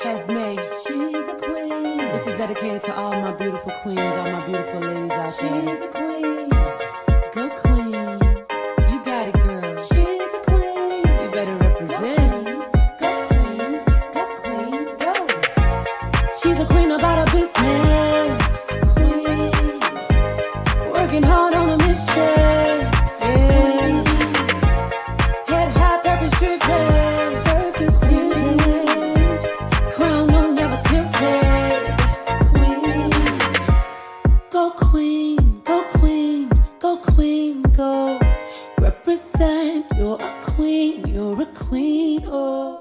Esme, she's a queen. This is dedicated to all my beautiful queens, all my beautiful ladies out there. She's a queen. Go queen. You got it, girl. She's a queen. You better represent. Go queen. Go queen. Go. She's a queen about her business. Queen. Working hard on a mission. Yeah. Head high, purpose driven. Purpose driven. Crown will never tilted. Queen. Go queen. Go queen. Go queen. Go. Represent. You're a queen. You're a queen. Oh.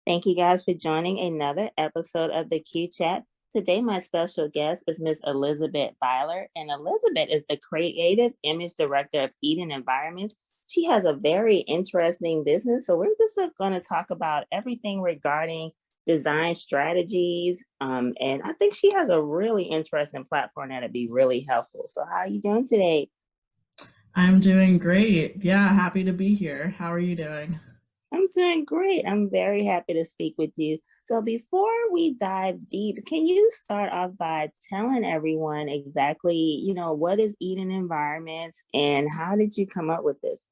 Thank you guys for joining another episode of the Q Chat. Today, my special guest is Miss Elizabeth Byler, and Elizabeth is the creative image director of Eden Environments. She has a very interesting business, so we're just going to talk about everything regarding design strategies, and I think she has a really interesting platform that'd be really helpful. So, how are you doing today? I'm doing great. Yeah, happy to be here. How are you doing? I'm doing great. I'm very happy to speak with you. So before we dive deep, can you start off by telling everyone exactly, what is Eden Environments and how did you come up with this?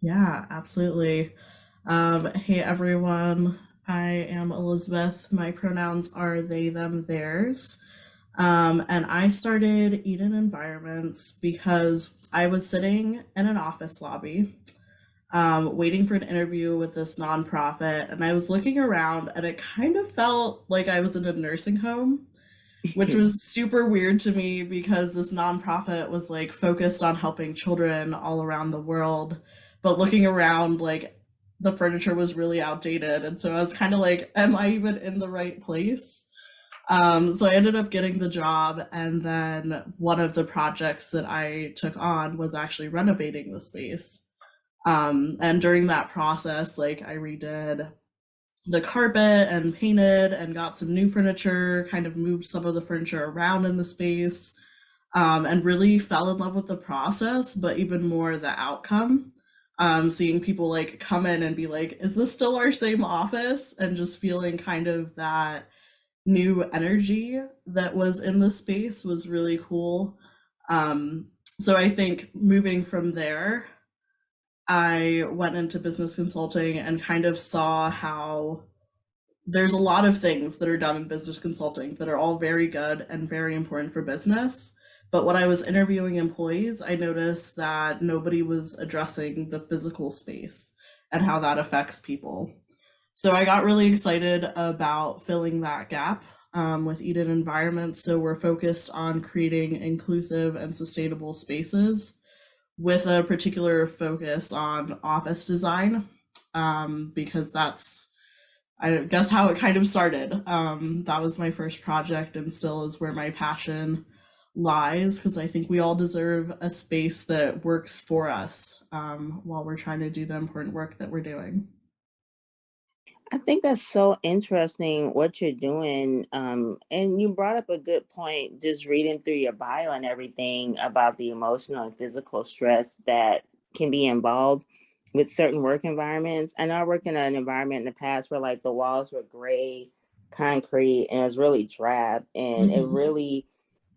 Yeah, absolutely. Hey everyone, I am Elizabeth. My pronouns are they, them, theirs. And I started Eden Environments because I was sitting in an office lobby, waiting for an interview with this nonprofit, and I was looking around, and it kind of felt like I was in a nursing home, which was super weird to me because this nonprofit was like focused on helping children all around the world. But looking around, like the furniture was really outdated. And so I was kind of like, am I even in the right place? So I ended up getting the job. And then one of the projects that I took on was actually renovating the space. And during that process, like I redid the carpet and painted and got some new furniture, kind of moved some of the furniture around in the space, and really fell in love with the process, but even more the outcome. Seeing people like come in and be like, is this still our same office? And just feeling kind of that new energy that was in the space was really cool. So I think moving from there, I went into business consulting and kind of saw how there's a lot of things that are done in business consulting that are all very good and very important for business. But when I was interviewing employees, I noticed that nobody was addressing the physical space and how that affects people. So I got really excited about filling that gap with Eden Environments. So we're focused on creating inclusive and sustainable spaces with a particular focus on office design, because that's, I guess, how it kind of started. That was my first project and still is where my passion lies, because I think we all deserve a space that works for us while we're trying to do the important work that we're doing. I think that's so interesting what you're doing. And you brought up a good point just reading through your bio and everything about the emotional and physical stress that can be involved with certain work environments. I know I worked in an environment in the past where like the walls were gray, concrete, and it was really drab. And it Mhm. really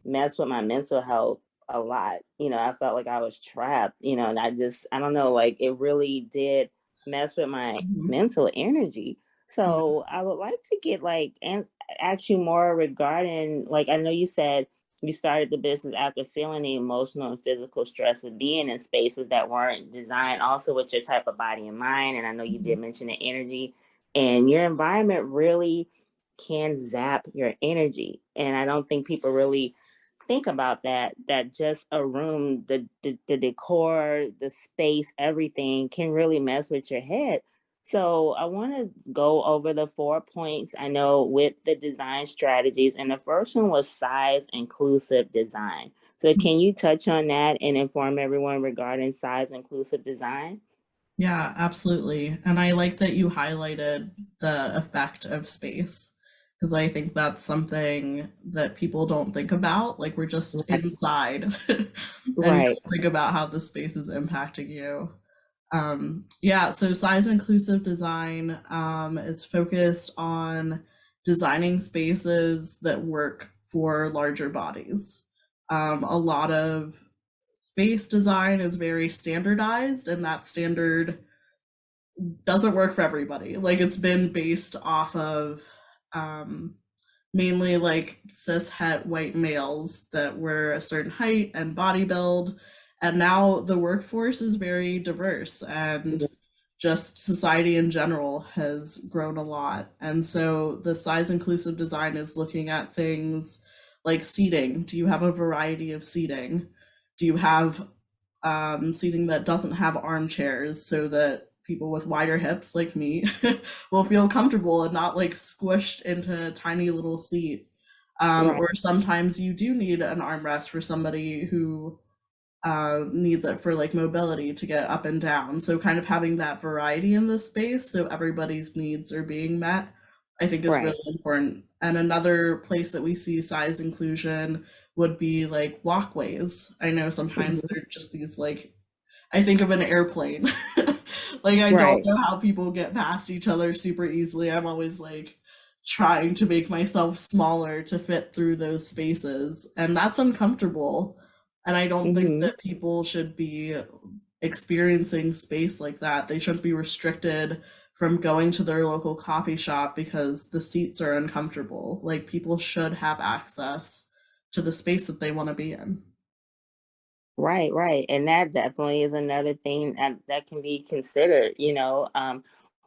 messed with my mental health a lot. I felt like I was trapped, and I don't know, like it really did mess with my Mhm. mental energy. Yeah. So I would like to get like and ask you more regarding like I know you said you started the business after feeling the emotional and physical stress of being in spaces that weren't designed also with your type of body and mind. And I know you did Mhm. mention the energy and your environment really can zap your energy. And I don't think people really think about that just a room, the decor, the space, everything can really mess with your head. So I want to go over the 4 points I know with the design strategies, and the first one was size inclusive design. So can you touch on that and inform everyone regarding size inclusive design? Yeah, absolutely. And I like that you highlighted the effect of space because I think that's something that people don't think about. Like we're just Right. inside and you Right. don't think about how the space is impacting you. Yeah, so size inclusive design is focused on designing spaces that work for larger bodies. A lot of space design is very standardized, and that standard doesn't work for everybody. Like it's been based off of um, mainly like cis het white males that were a certain height and body build, and now the workforce is very diverse, and just society in general has grown a lot. And so the size inclusive design is looking at things like seating. Do you have a variety of seating? Do you have seating that doesn't have armchairs so that people with wider hips like me will feel comfortable and not like squished into a tiny little seat? Right. Or sometimes you do need an armrest for somebody who needs it for like mobility to get up and down. So kind of having that variety in the space so everybody's needs are being met, I think is Right. really important. And another place that we see size inclusion would be like walkways. I know sometimes Mhm. they're just these like, I think of an airplane. Like I don't Right. know how people get past each other super easily. I'm always like trying to make myself smaller to fit through those spaces, and that's uncomfortable. And I don't think Hmm. that people should be experiencing space like that. They shouldn't be restricted from going to their local coffee shop because the seats are uncomfortable. Like people should have access to the space that they want to be in. Right, right. And that definitely is another thing that can be considered, you know.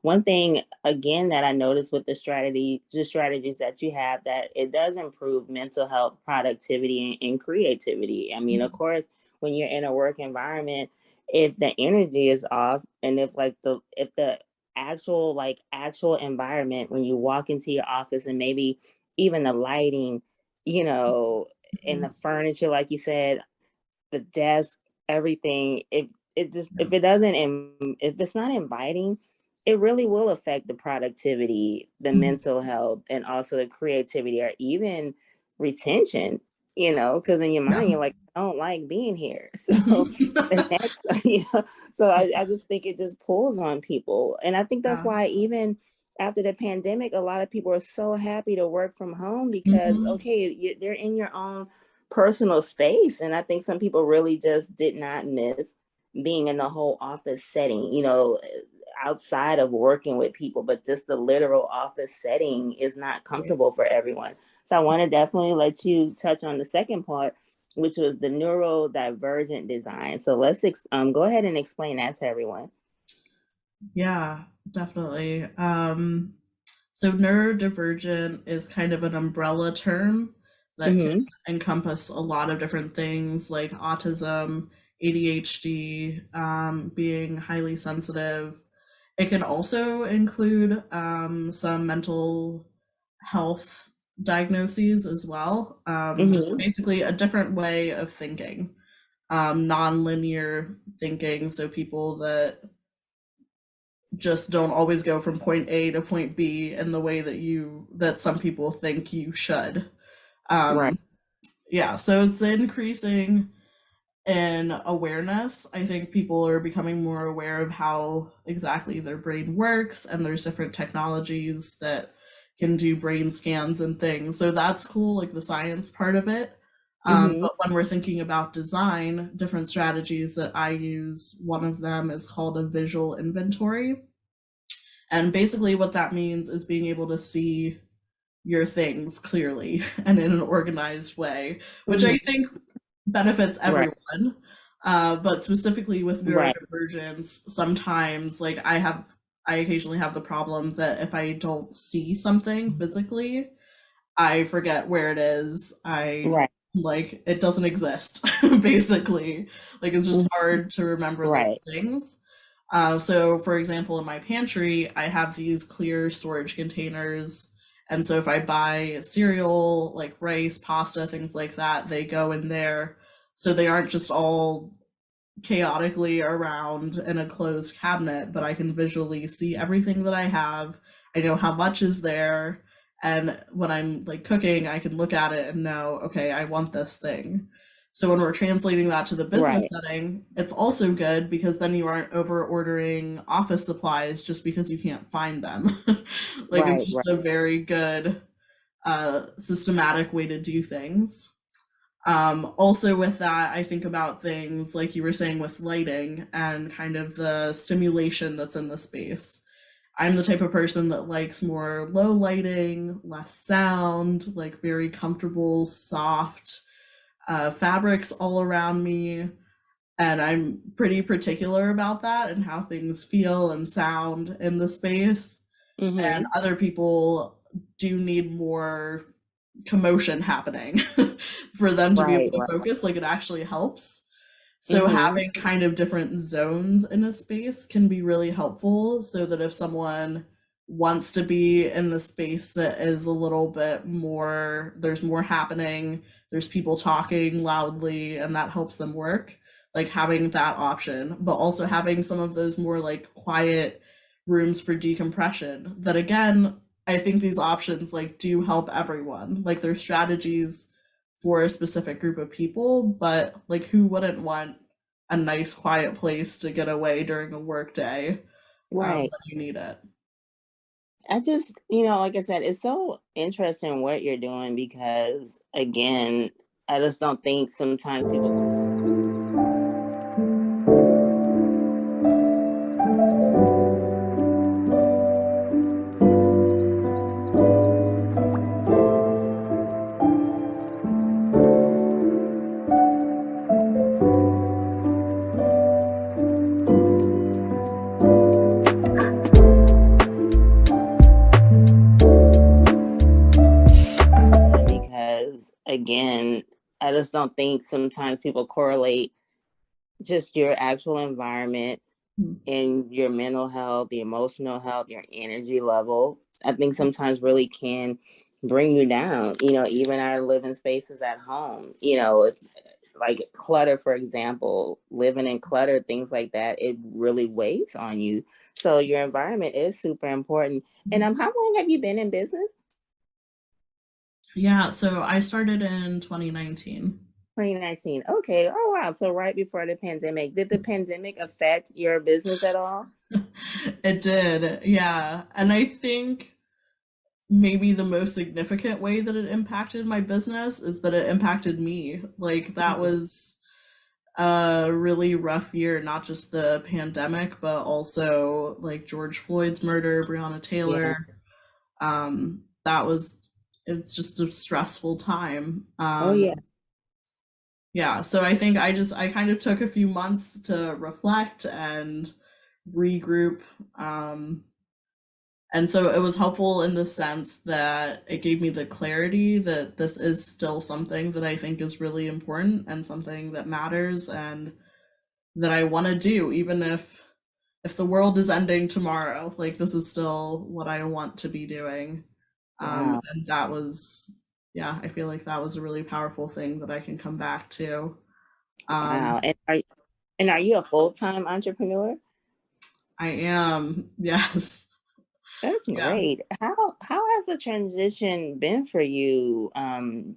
One thing again that I noticed with the strategies that you have, that it does improve mental health, productivity, and creativity. I mean, of course, when you're in a work environment, if the energy is off, and if the actual environment when you walk into your office, and maybe even the lighting, you know, and the Mhm. furniture, like you said, the desk, everything, if it doesn't if it's not inviting, it really will affect the productivity, the Mhm. mental health, and also the creativity, or even retention, because in your Yeah. mind you're like, I don't like being here. So the Mhm. next, so I just think it just pulls on people. And I think that's Yeah. why even after the pandemic, a lot of people are so happy to work from home, because Mhm. okay, they're in your own personal space. And I think some people really just did not miss being in the whole office setting, outside of working with people, but just the literal office setting is not comfortable for everyone. So I want to definitely let you touch on the second part, which was the neurodivergent design. So let's go ahead and explain that to everyone. Yeah, definitely. So neurodivergent is kind of an umbrella term that can Mm-hmm. encompass a lot of different things like autism, ADHD, being highly sensitive. It can also include some mental health diagnoses as well. Just Mm-hmm. basically a different way of thinking, non-linear thinking. So people that just don't always go from point A to point B in the way that some people think you should. Right. Um, yeah, so it's increasing in awareness. I think people are becoming more aware of how exactly their brain works, and there's different technologies that can do brain scans and things. So that's cool, like the science part of it. Mm-hmm. But when we're thinking about design, different strategies that I use, one of them is called a visual inventory. And basically, what that means is being able to see your things clearly and in an organized way, which I Mm-hmm. think benefits Right. everyone. But specifically with Right. neurodivergence, sometimes like I occasionally have the problem that if I don't see something physically, I forget where it is. I Right. like it doesn't exist, basically. Like it's just Mhm. hard to remember those Right. things. So, for example, in my pantry, I have these clear storage containers. And so, if I buy cereal, like rice, pasta, things like that, they go in there. So they aren't just all chaotically around in a closed cabinet, but I can visually see everything that I have. I know how much is there, And when I'm like cooking, I can look at it and know, okay, I want this thing. So when we're translating that to the business Right. setting, it's also good because then you aren't over ordering office supplies just because you can't find them. Like it's Right. just Right. a very good systematic way to do things. Also, with that, I think about things like you were saying with lighting and kind of the stimulation that's in the space. I'm the type of person that likes more low lighting, less sound, like very comfortable, soft fabrics all around me. And I'm pretty particular about that and how things feel and sound in the space. And Mm-hmm. other people do need more commotion happening for them to be able Right. to Right. focus. Like it actually helps. So Mm-hmm. having kind of different zones in a space can be really helpful so that if someone wants to be in the space that is a little bit more, there's more happening, there's people talking loudly, and that helps them work, like having that option, but also having some of those more like quiet rooms for decompression that again, I think these options like do help everyone. Like there's strategies for a specific group of people, but like who wouldn't want a nice quiet place to get away during a work day when Right. you need it? I just, like I said, it's so interesting what you're doing because, again, I just don't think sometimes people. Because, again, I just don't think sometimes people correlate just your actual environment Mm. and your mental health, the emotional health, your energy level. I think sometimes really can bring you down, even our living spaces at home, like clutter, for example, living in clutter, things like that, it really weighs on you. So your environment is super important. And how long have you been in business? Yeah, so I started in 2019. 2019. Okay. Oh wow. So right before the pandemic. Did the pandemic affect your business at all? It did, yeah. And I think maybe the most significant way that it impacted my business is that it impacted me. Like that Mhm. was a really rough year, not just the pandemic, but also like George Floyd's murder, Breonna Yeah. Taylor. That was, it's just a stressful time. Oh yeah. Yeah, so I think I kind of took a few months to reflect and regroup. Um, and so it was helpful in the sense that it gave me the clarity that this is still something that I think is really important and something that matters and that I want to do, even if the world is ending tomorrow. Like this is still what I want to be doing. Wow. And that was, yeah, I feel like that was a really powerful thing that I can come back to. Um, Wow. And are you a full-time entrepreneur? I am, yes. That's Yeah. great. How has the transition been for you?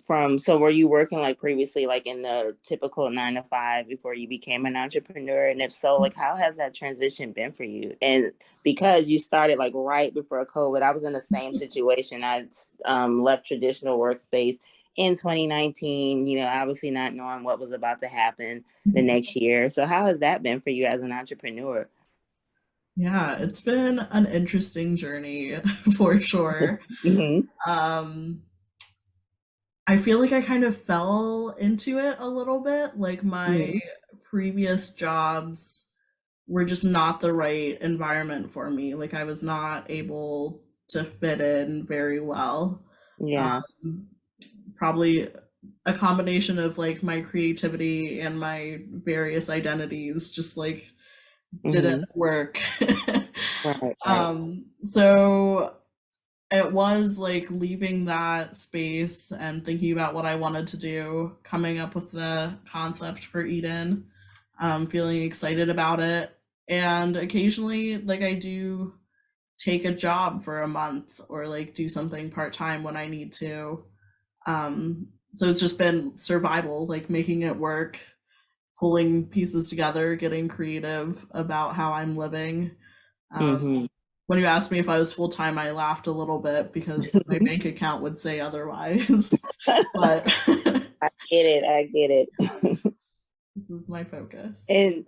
From so were you working like previously, like in the typical 9 to 5 before you became an entrepreneur? And if so, like how has that transition been for you? And because you started like right before COVID, I was in the same situation. I left traditional workspace in 2019, obviously not knowing what was about to happen the next year. So how has that been for you as an entrepreneur? Yeah, it's been an interesting journey for sure. Hmm. Um, I feel like I kind of fell into it a little bit. Like my Hmm. previous jobs were just not the right environment for me. Like I was not able to fit in very well. Yeah. Um, Probably a combination of like my creativity and my various identities just like didn't Hmm. work. Right. Right. So it was like leaving that space and thinking about what I wanted to do, coming up with the concept for Eden, feeling excited about it. And occasionally, like I do take a job for a month or like do something part-time when I need to. So it's just been survival, like making it work, pulling pieces together, getting creative about how I'm living. Mm-hmm. When you asked me if I was full-time, I laughed a little bit because my bank account would say otherwise. But I get it. I get it. this is my focus. And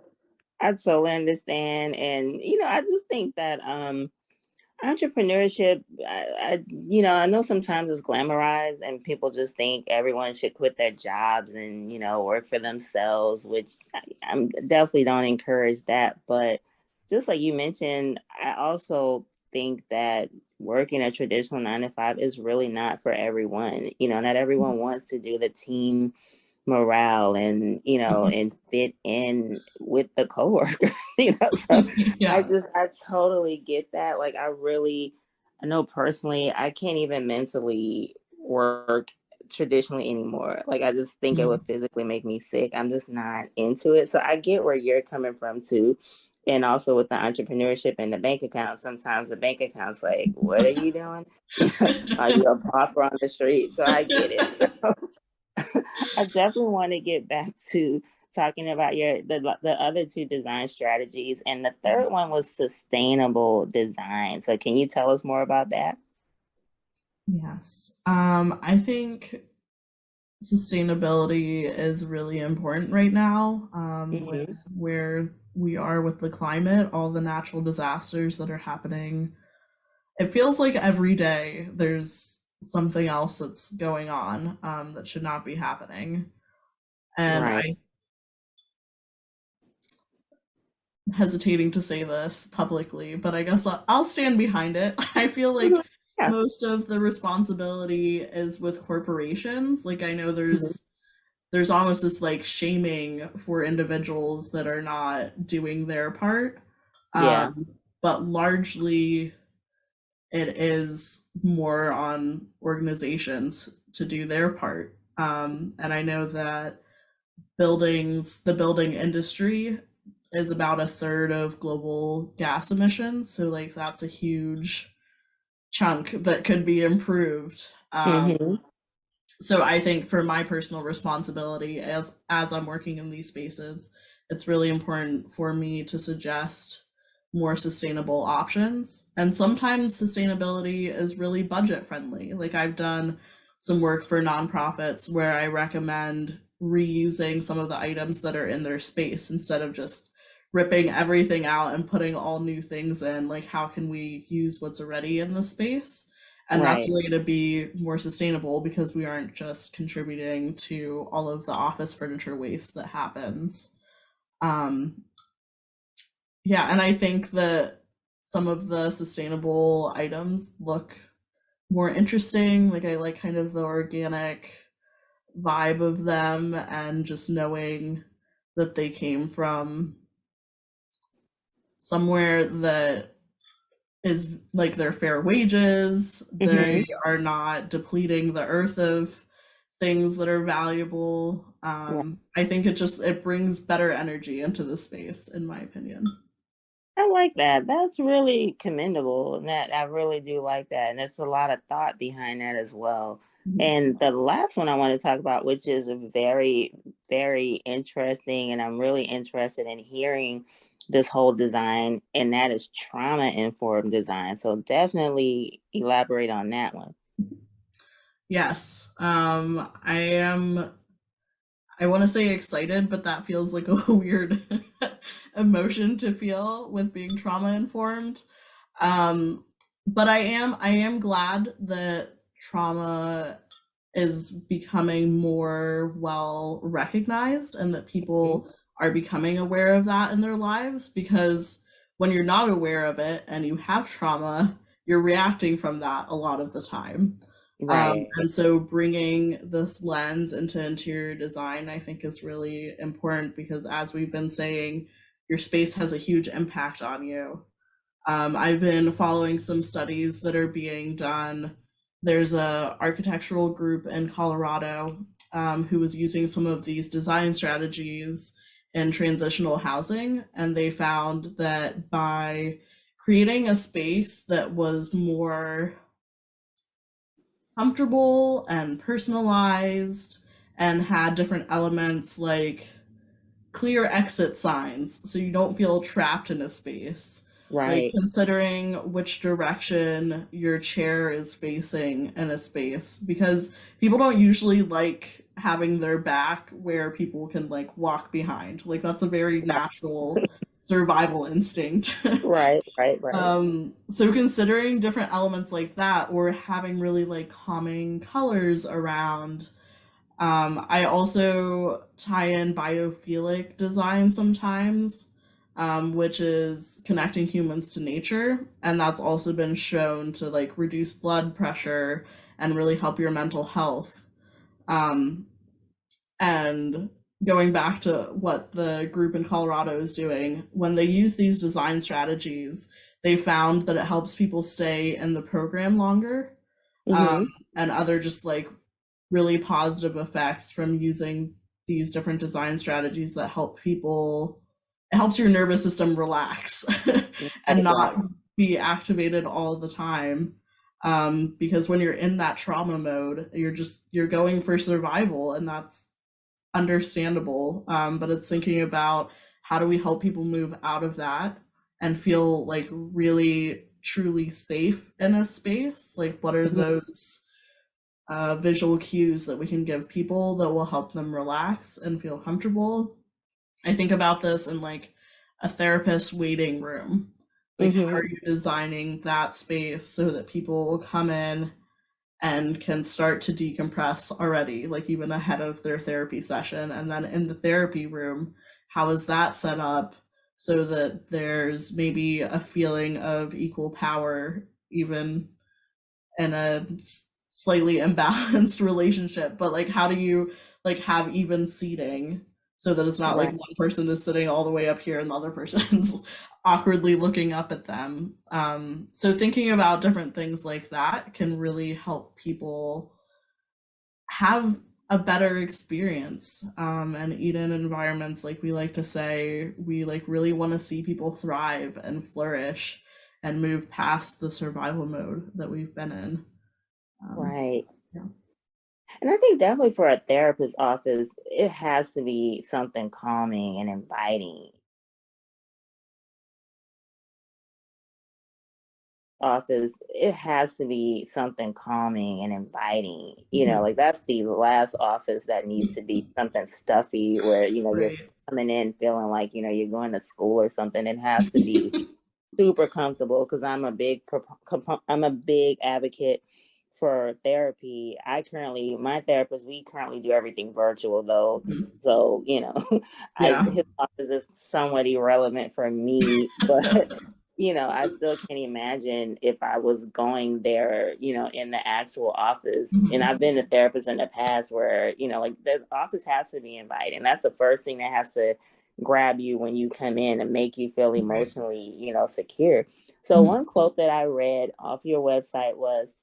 I totally understand. And, I just think that entrepreneurship, I know sometimes it's glamorized and people just think everyone should quit their jobs and, work for themselves, which I'm definitely don't encourage that. But just like you mentioned, I also think that working a traditional 9 to 5 is really not for everyone. Not everyone wants to do the team morale and and fit in with the coworkers. So Yeah. I totally get that. Like I know personally I can't even mentally work traditionally anymore. Like I just think it would physically make me sick. I'm just not into it. So I get where you're coming from too. And also with the entrepreneurship and the bank account, sometimes the bank account's like, what are you doing? Are you a pauper on the street? So I get it. So I definitely want to get back to talking about the other two design strategies, and the third one was sustainable design. So can you tell us more about that? Yes. I think sustainability is really important right now, with Mm-hmm. where we are with the climate, all the natural disasters that are happening. It feels like every day there's something else that's going on, that should not be happening. And Right. I'm hesitating to say this publicly, but I guess I'll stand behind it. I feel like Mhm. Yeah. most of the responsibility is with corporations. Like I know Mhm. there's almost this like shaming for individuals that are not doing their part. Yeah. But largely it is more on organizations to do their part. And I know that the building industry is about a third of global gas emissions. So like that's a huge chunk that could be improved. Mm-hmm. So I think for my personal responsibility as I'm working in these spaces, it's really important for me to suggest more sustainable options. And sometimes sustainability is really budget friendly. Like I've done some work for nonprofits where I recommend reusing some of the items that are in their space instead of just ripping everything out and putting all new things in. Like how can we use what's already in the space? And that's a Right. way to be more sustainable because we aren't just contributing to all of the office furniture waste that happens. Um, yeah, and I think that some of the sustainable items look more interesting. Like I like kind of the organic vibe of them and just knowing that they came from somewhere that is like their fair wages. Mm-hmm. They are not depleting the earth of things that are valuable. Right. I think it brings better energy into the space, in my opinion. I like that. That's really commendable. And that I really do like that. And there's a lot of thought behind that as well. Mhm. And the last one I want to talk about, which is very, very interesting, and I'm really interested in hearing this whole design, and that is trauma informed design. So definitely elaborate on that one. Yes, I want to say excited, but that feels like a weird emotion to feel with being trauma informed. Um, but I am glad that trauma is becoming more well recognized and that Mhm. people are becoming aware of that in their lives, because when you're not aware of it and you have trauma, you're reacting from that a lot of the time. Right. And so bringing this lens into interior design, I think, is really important because, as we've been saying, your space has a huge impact on you. I've been following some studies that are being done. There's a architectural group in Colorado, who was using some of these design strategies in transitional housing, and they found that by creating a space that was more comfortable and personalized and had different elements like clear exit signs so you don't feel trapped in a space. Like Right. considering which direction your chair is facing in a space, because people don't usually like having their back where people can like walk behind. Like that's a very Right. natural survival instinct. Right. Right. Right. So considering different elements like that, or having really like calming colors around. I also tie in biophilic design sometimes, which is connecting humans to nature, and that's also been shown to like reduce blood pressure and really help your mental health. Um, and going back to what the group in Colorado is doing, when they use these design strategies, they found that it helps people stay in the program longer, Mm-hmm. and other just like really positive effects from using these different design strategies that help people. It helps your nervous system relax and Right. Right. not be activated all the time, because when you're in that trauma mode, you're going for survival, and that's understandable. But it's thinking about how do we help people move out of that and feel like really truly safe in a space. Like what are Mhm. those visual cues that we can give people that will help them relax and feel comfortable. I think about this in like a therapist waiting room. Like, how Mhm. are you designing that space so that people will come in and can start to decompress already, like even ahead of their therapy session? And then in the therapy room, how is that set up so that there's maybe a feeling of equal power, even in a slightly imbalanced relationship? But like how do you like have even seating so that it's not like Right. one person is sitting all the way up here and the other person's awkwardly looking up at them? So thinking about different things like that can really help people have a better experience, and eat in environments, like we like to say, we like really want to see people thrive and flourish and move past the survival mode that we've been in. Right. Yeah. And I think definitely for a therapist's office, it has to be something calming and inviting. Office, it has to be something calming and inviting. Mhm. Like that's the last office that needs to be something stuffy where, you're Right. coming in feeling like, you're going to school or something. It has to be super comfortable because I'm a big advocate for therapy. My therapist, we currently do everything virtual though. Mhm. So, Yeah. his office is somewhat irrelevant for me, but I still can't imagine if I was going there, in the actual office. And Mhm. I've been a therapist in the past where, like the office has to be inviting. That's the first thing that has to grab you when you come in and make you feel Right. emotionally, secure. So Mhm. one quote that I read off your website was,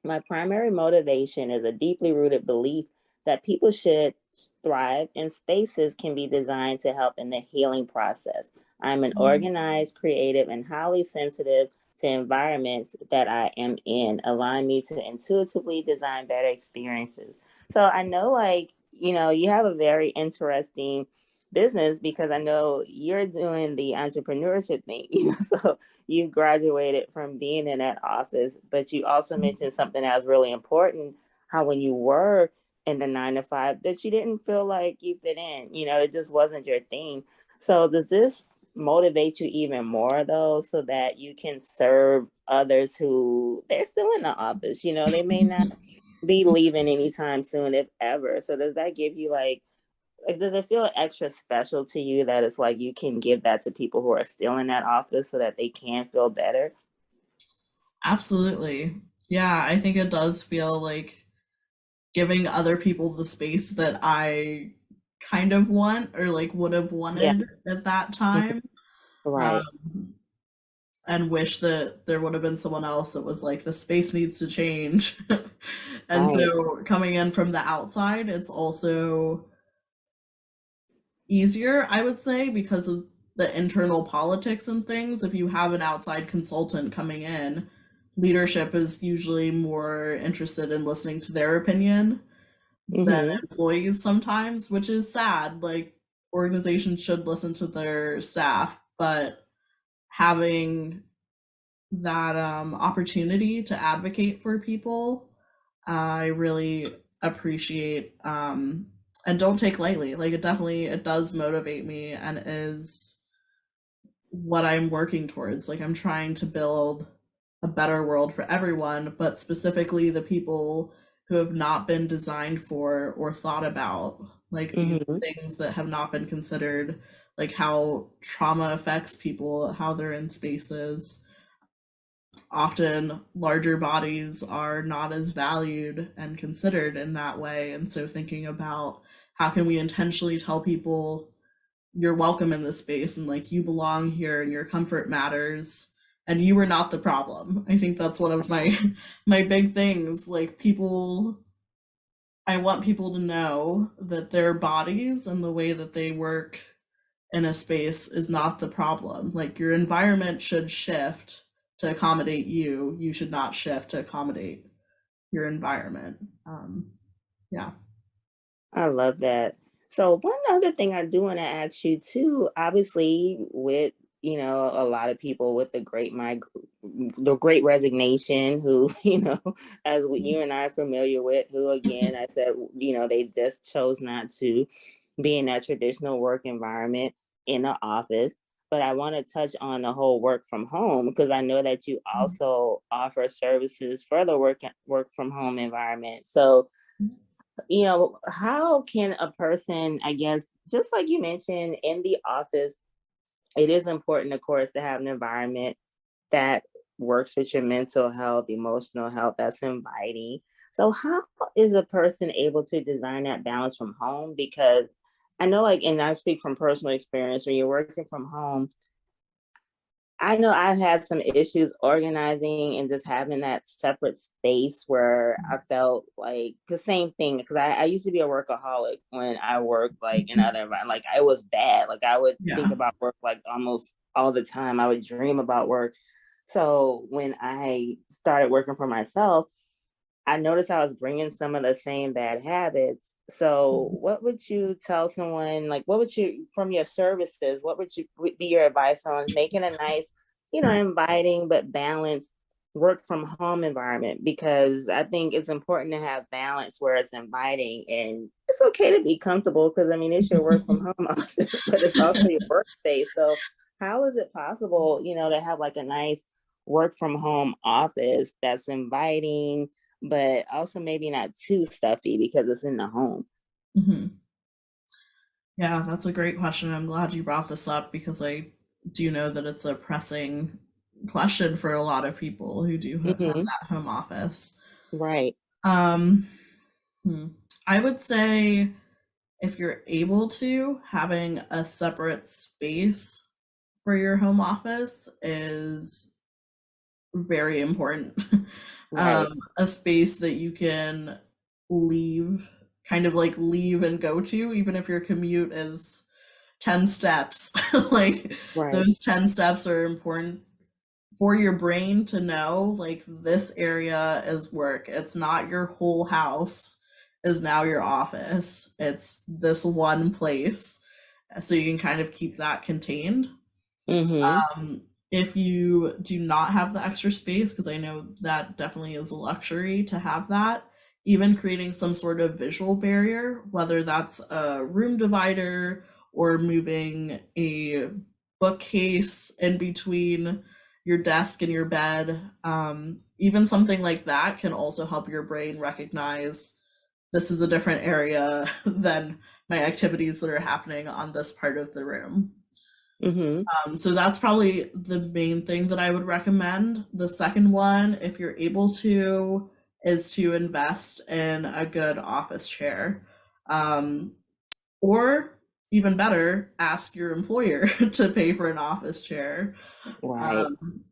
my primary motivation is a deeply rooted belief that people should thrive and spaces can be designed to help in the healing process. I'm an organized, creative, and highly sensitive to environments that I am in, allowing me to intuitively design better experiences. So I know, like, you have a very interesting business because I know you're doing the entrepreneurship thing, so you graduated from being in that office, but you also mentioned something that was really important, how when you were in the 9 to 5, that you didn't feel like you fit in, it just wasn't your thing. So does this motivate you even more though, so that you can serve others who they're still in the office, they may not be leaving anytime soon, if ever. So does that give you like does it feel extra special to you that it's like you can give that to people who are still in that office so that they can feel better? Absolutely. Yeah, I think it does feel like giving other people the space that I kind of want or like would have Yeah. wanted at that Mhm. time. Right. Um, and wish that there would have been someone else that was like, the space needs to change. And Right. so coming in from the outside, it's also easier, I would say, because of the internal politics and things, if you have an outside consultant coming in, leadership is usually more interested in listening to their opinion than Mm-hmm. employees sometimes, which is sad. Like, organizations should listen to their staff, but having that opportunity to advocate for people, I really appreciate, and don't take lightly. Like, it does motivate me and is what I'm working towards. Like, I'm trying to build a better world for everyone, but specifically the people who have not been designed for or thought about, like these Mm-hmm. things that have not been considered, like how trauma affects people, how they're in spaces. Often larger bodies are not as valued and considered in that way. And so thinking about how can we intentionally tell people you're welcome in this space and like you belong here and your comfort matters and you are not the problem. I think that's one of my my big things. Like, people, I want people to know that their bodies and the way that they work in a space is not the problem. Like, your environment should shift to accommodate you. You should not shift to accommodate your environment. Yeah. I love that. So one other thing I do want to ask you too, obviously with a lot of people with the great resignation, who as you and I are familiar with, who again I said they just chose not to be in that traditional work environment in the office. But I want to touch on the whole work from home, because I know that you also offer services for the work from home environment. So how can a person, I guess, just like you mentioned in the office, it is important, of course, to have an environment that works with your mental health, emotional health, that's inviting. So, how is a person able to design that balance from home? Because I know, like, and I speak from personal experience, when you're working from home, I know I had some issues organizing and just having that separate space where I felt like the same thing. Because I used to be a workaholic when I worked like in other environments. Like, I was bad. Like, I would think Yeah. about work like almost all the time. I would dream about work. So when I started working for myself, I noticed I was bringing some of the same bad habits. So, what would you tell someone? Like, what would you, from your services, what would be your advice on making a nice, inviting but balanced work from home environment? Because I think it's important to have balance where it's inviting, and it's okay to be comfortable, because I mean, it's your work from home office, but it's also your workspace. So, how is it possible, to have like a nice work from home office that's inviting, but also maybe not too stuffy because it's in the home? Mhm. Yeah, that's a great question. I'm glad you brought this up because I do know that it's a pressing question for a lot of people who do have Hmm. that home office. Right. Um, hmm. I would say if you're able to, having a separate space for your home office is very important. Right. A space that you can leave, kind of like leave and go to, even if your commute is 10 steps. Like, Right. those 10 steps are important for your brain to know, like, this area is work. It's not your whole house is now your office. It's this one place. So you can kind of keep that contained. Hmm. If you do not have the extra space, because I know that definitely is a luxury to have that, even creating some sort of visual barrier, whether that's a room divider or moving a bookcase in between your desk and your bed, even something like that can also help your brain recognize this is a different area than my activities that are happening on this part of the room. Hmm. So that's probably the main thing that I would recommend. The second one, if you're able to, is to invest in a good office chair. Um, or even better, ask your employer to pay for an office chair, Right. um,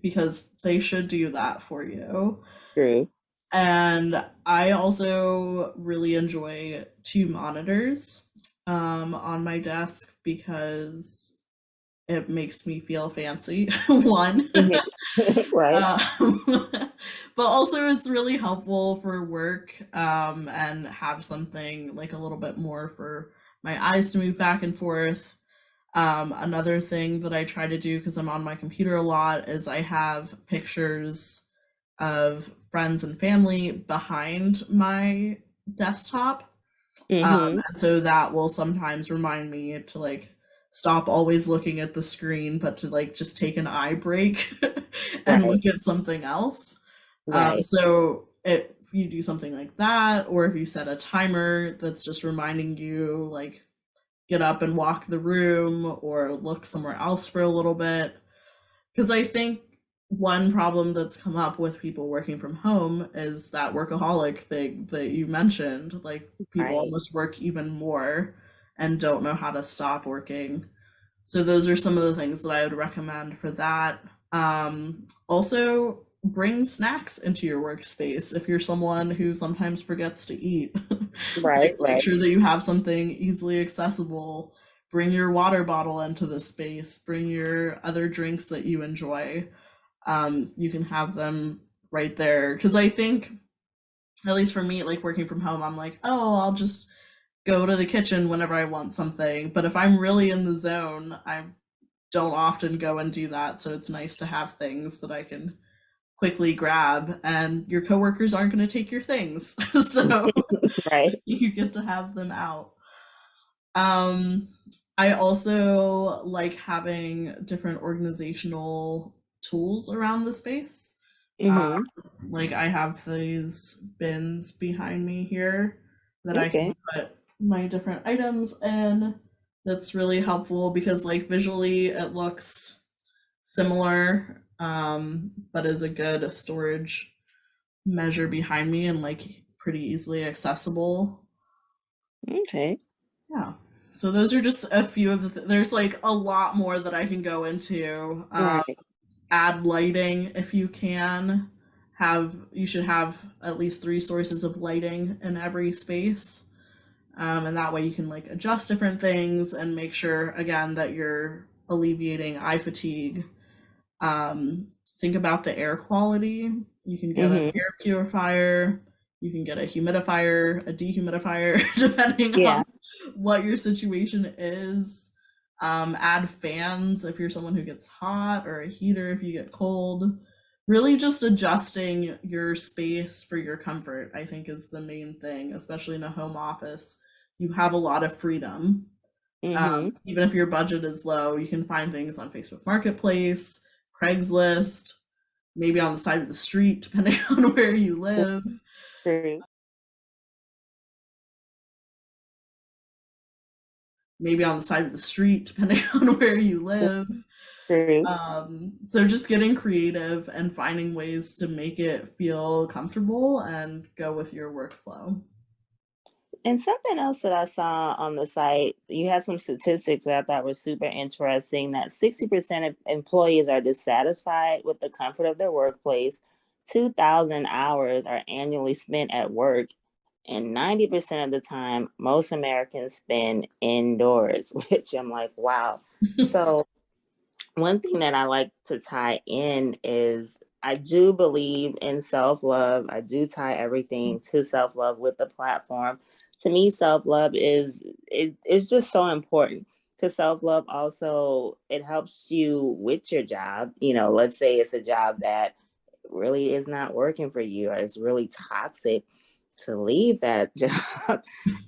because they should do that for you. True. And I also really enjoy two monitors on my desk because it makes me feel fancy, one. Right. But also it's really helpful for work, and have something like a little bit more for my eyes to move back and forth. Another thing that I try to do because I'm on my computer a lot is I have pictures of friends and family behind my desktop. Mm-hmm. And so that will sometimes remind me to like stop always looking at the screen, but to like just take an eye break and Right. look at something else. Right. So if you do something like that, or if you set a timer that's just reminding you, like, get up and walk the room or look somewhere else for a little bit. Because I think one problem that's come up with people working from home is that workaholic thing that you mentioned. Like, people Right. almost work even more and don't know how to stop working. So those are some of the things that I would recommend for that. Also, bring snacks into your workspace if you're someone who sometimes forgets to eat. Like, Right. make Right. sure that you have something easily accessible. Bring your water bottle into the space. Bring your other drinks that you enjoy. You can have them right there. Because I think, at least for me, like working from home, I'm like, oh, I'll just go to the kitchen whenever I want something. But if I'm really in the zone, I don't often go and do that. So it's nice to have things that I can quickly grab, and your coworkers aren't going to take your things. So Right. you get to have them out. Um, I also like having different organizational tools around the space. Um, Mm-hmm. like, I have these bins behind me here that I can Okay. put my different items in. That's really helpful because, like, visually it looks similar, but is a good storage measure behind me and like pretty easily accessible. Okay. Yeah. So those are just a few of there's like a lot more that I can go into. Right. Add lighting if you can. You should have at least 3 sources of lighting in every space. And that way you can like adjust different things and make sure again that you're alleviating eye fatigue. Think about the air quality. You can get an Mm-hmm. air purifier, you can get a humidifier, a dehumidifier, depending on Yeah. what your situation is. Add fans if you're someone who gets hot, or a heater if you get cold. Really, just adjusting your space for your comfort, I think, is the main thing, especially in a home office. You have a lot of freedom. Mm-hmm. Even if your budget is low, you can find things on Facebook Marketplace, Craigslist, maybe on the side of the street, depending on where you live. True. Maybe on the side of the street, depending on where you live. True. So just getting creative and finding ways to make it feel comfortable and go with your workflow. And something else that I saw on the site, you had some statistics that I thought were super interesting, that 60% of employees are dissatisfied with the comfort of their workplace. 2,000 hours are annually spent at work, and 90% of the time, most Americans spend indoors, which I'm like, wow. So one thing that I like to tie in is I do believe in self love. I do tie everything to self love with the platform. To me, self love is just so important. To self love also, it helps you with your job. Let's say it's a job that really is not working for you, or it's really toxic, to leave that job.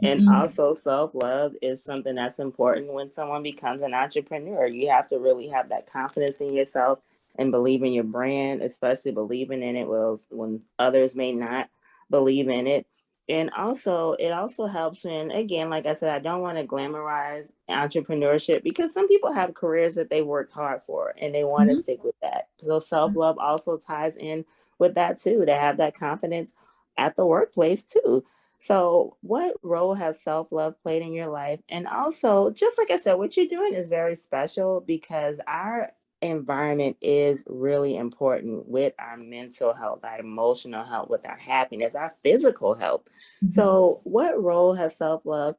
And also, self love is something that's important when someone becomes an entrepreneur. You have to really have that confidence in yourself and believe in your brand, especially believing in it when others may not believe in it. And also, it also helps when, again, like I said, I don't want to glamorize entrepreneurship, because some people have careers that they worked hard for and they want to Mhm. stick with that. So self love also ties in with that too, to have that confidence at the workplace too. So, what role has self love played in your life? And also, just like I said, what you're doing is very special, because our environment is really important with our mental health, our emotional health, with our happiness, our physical health. Mhm. So, what role has self love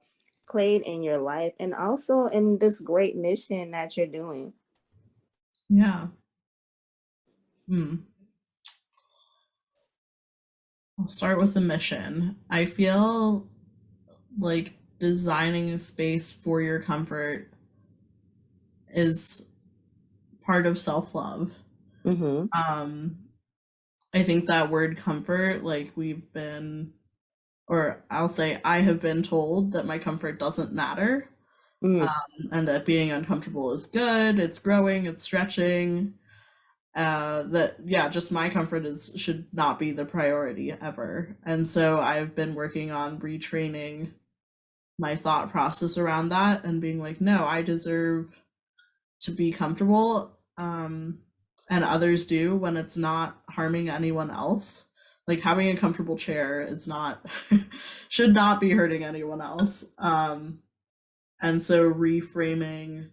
played in your life and also in this great mission that you're doing? Yeah. I'll start with the mission. I feel like designing a space for your comfort is part of self-love. Mm-hmm. I think that word comfort, like we've been, or I'll say I have been told that my comfort doesn't matter, Mm, and that being uncomfortable is good, it's growing, it's stretching. That yeah, just my comfort is should not be the priority ever. And so I've been working on retraining my thought process around that and being like, no, I deserve to be comfortable, and others do when it's not harming anyone else. Like having a comfortable chair is not should not be hurting anyone else. And so reframing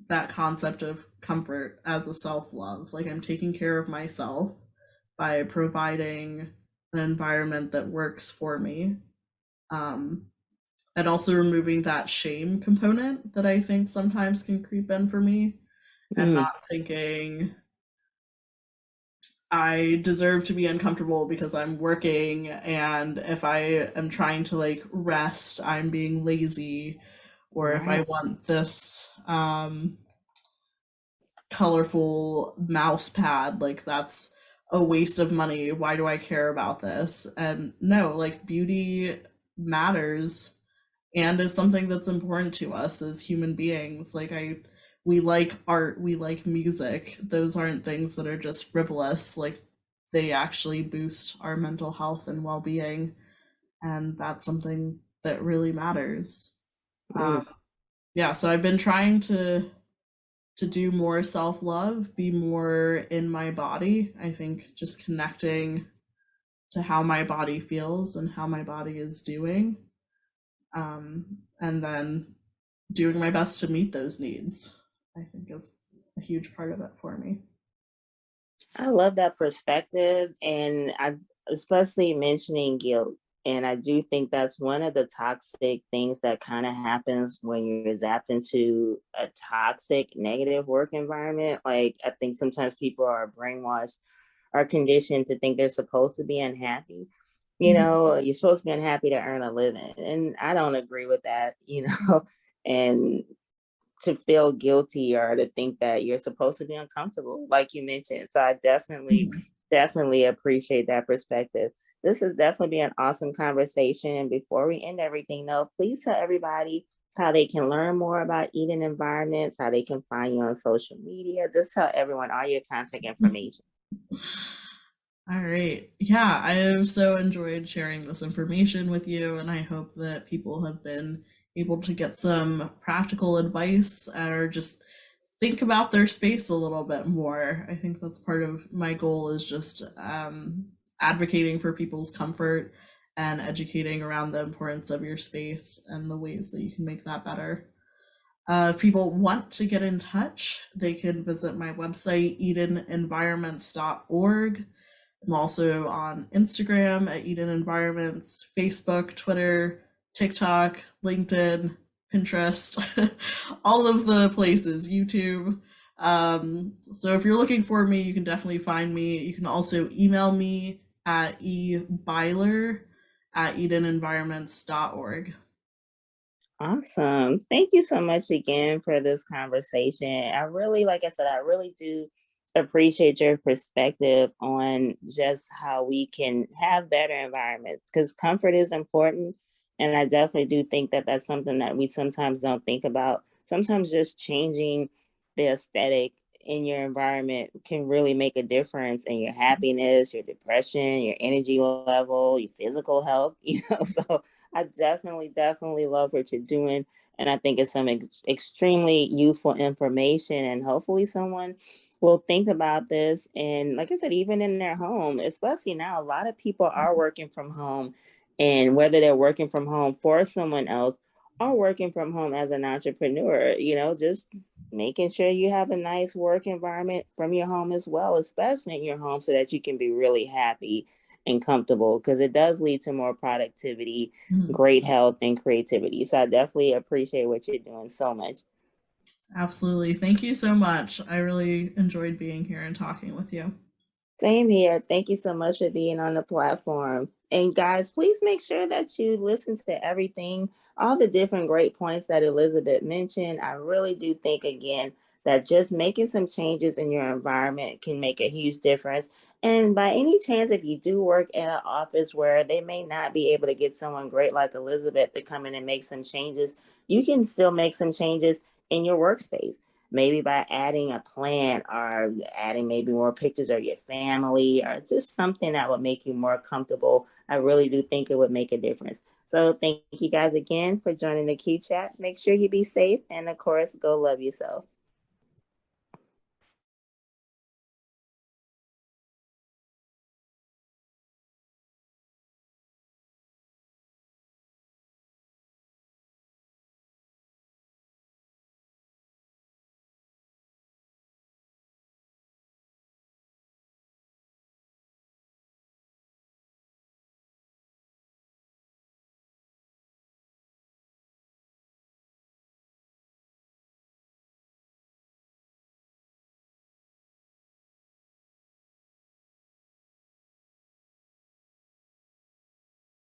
that concept of comfort as a self-love, like I'm taking care of myself by providing an environment that works for me, um, and also removing that shame component that I think sometimes can creep in for me, and mm, not thinking I deserve to be uncomfortable because I'm working, and if I am trying to like rest, I'm being lazy, or if I right. want this colorful mouse pad, like that's a waste of money. Why do I care about this? And no, like beauty matters and is something that's important to us as human beings. Like we like art, we like music. Those aren't things that are just frivolous. Like they actually boost our mental health and well-being, and that's something that really matters. Mm, Yeah, so I've been trying to do more self-love, be more in my body. I think just connecting to how my body feels and how my body is doing, and then doing my best to meet those needs, I think is a huge part of it for me. I love that perspective, and I especially mentioning guilt. And I do think that's one of the toxic things that kind of happens when you're zapped into a toxic, negative work environment. Like, I think sometimes people are brainwashed, are conditioned to think they're supposed to be unhappy. You Mhm. know, you're supposed to be unhappy to earn a living. And I don't agree with that, and to feel guilty or to think that you're supposed to be uncomfortable, like you mentioned. So I definitely appreciate that perspective. This has definitely been an awesome conversation. And before we end everything, though, please tell everybody how they can learn more about eating environments, how they can find you on social media. Just tell everyone all your contact information. All right. Yeah, I have so enjoyed sharing this information with you, and I hope that people have been able to get some practical advice or just think about their space a little bit more. I think that's part of my goal is just advocating for people's comfort and educating around the importance of your space and the ways that you can make that better. If people want to get in touch, they can visit my website, edenenvironments.org. I'm also on Instagram at Eden Environments, Facebook, Twitter, TikTok, LinkedIn, Pinterest, all of the places, YouTube. So if you're looking for me, you can definitely find me. You can also email me at ebyler@edenenvironments.org. Awesome. Thank you so much again for this conversation. I really, like I said, I really do appreciate your perspective on just how we can have better environments because comfort is important. And I definitely do think that that's something that we sometimes don't think about. Sometimes just changing the aesthetic in your environment can really make a difference in your happiness, your depression, your energy level, your physical health, So I definitely love what you're doing. And I think it's some extremely useful information. And hopefully, someone will think about this. And like I said, even in their home, especially now, a lot of people are working from home. And whether they're working from home for someone else or working from home as an entrepreneur, just making sure you have a nice work environment from your home as well, especially in your home, so that you can be really happy and comfortable, because it does lead to more productivity, Mhm. great health, and creativity. So I definitely appreciate what you're doing so much. Absolutely. Thank you so much. I really enjoyed being here and talking with you. Same here. Thank you so much for being on the platform. And guys, please make sure that you listen to everything, all the different great points that Elizabeth mentioned. I really do think, again, that just making some changes in your environment can make a huge difference. And by any chance, if you do work in an office where they may not be able to get someone great like Elizabeth to come in and make some changes, you can still make some changes in your workspace, maybe by adding a plant or adding maybe more pictures of your family or just something that would make you more comfortable. I really do think it would make a difference. So thank you guys again for joining the Q Chat. Make sure you be safe and, of course, go love yourself.